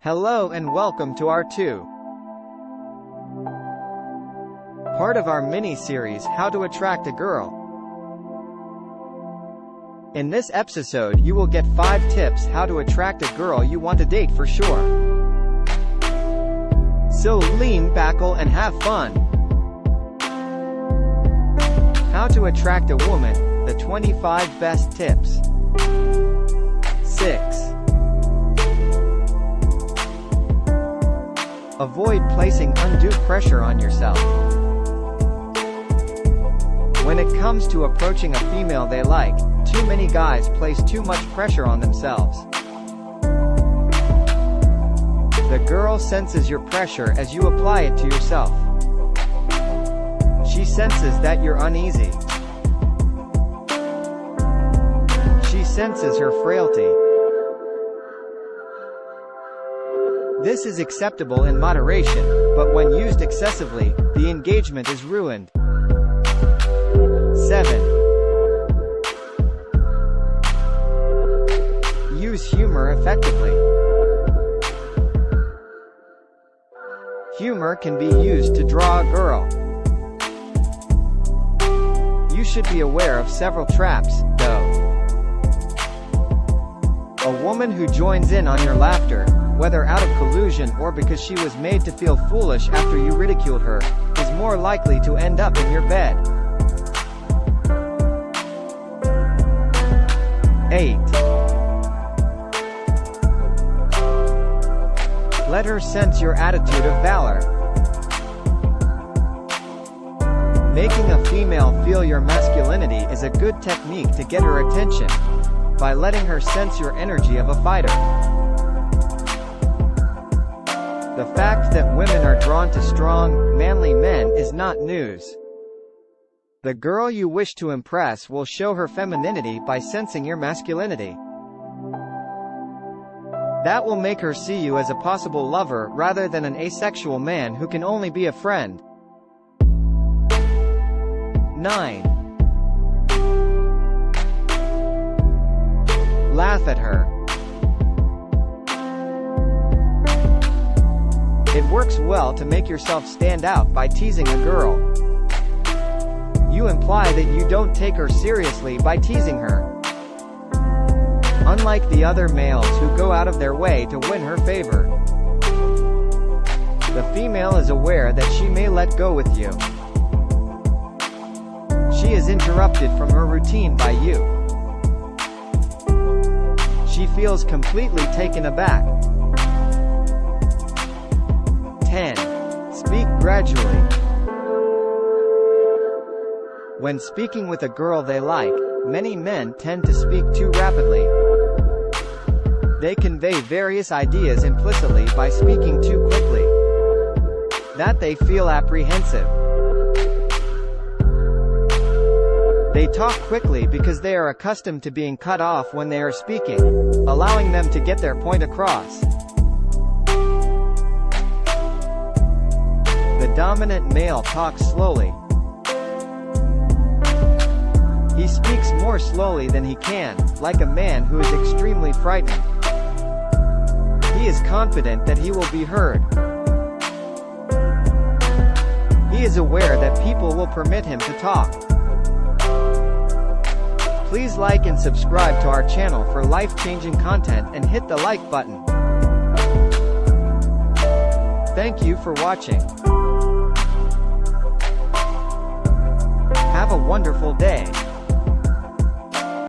Hello and welcome to our part of our mini-series How to Attract a Girl. In this episode you will get 5 tips how to attract a girl you want to date for sure. So lean back and have fun. How to attract a woman, the 25 best tips. 6. Avoid placing undue pressure on yourself. When it comes to approaching a female they like, too many guys place too much pressure on themselves. The girl senses your pressure as you apply it to yourself. She senses that you're uneasy. She senses her frailty. This is acceptable in moderation, but when used excessively, the engagement is ruined. 7. Use humor effectively. Humor can be used to draw a girl. You should be aware of several traps, though. A woman who joins in on your laughter, whether out of collusion or because she was made to feel foolish after you ridiculed her, is more likely to end up in your bed. 8. Let her sense your attitude of valor. Making a female feel your masculinity is a good technique to get her attention, by letting her sense your energy of a fighter. The fact that women are drawn to strong, manly men is not news. The girl you wish to impress will show her femininity by sensing your masculinity. That will make her see you as a possible lover rather than an asexual man who can only be a friend. 9. Laugh at her. It works well to make yourself stand out by teasing a girl. You imply that you don't take her seriously by teasing her. Unlike the other males who go out of their way to win her favor. The female is aware that she may let go with you. She is interrupted from her routine by you. She feels completely taken aback. 10. Speak gradually. When speaking with a girl they like, many men tend to speak too rapidly. They convey various ideas implicitly by speaking too quickly. That they feel apprehensive. They talk quickly because they are accustomed to being cut off when they are speaking, allowing them to get their point across. The dominant male talks slowly. He speaks more slowly than he can, like a man who is extremely frightened. He is confident that he will be heard. He is aware that people will permit him to talk. Please like and subscribe to our channel for life-changing content and hit the like button. Thank you for watching. Have a wonderful day.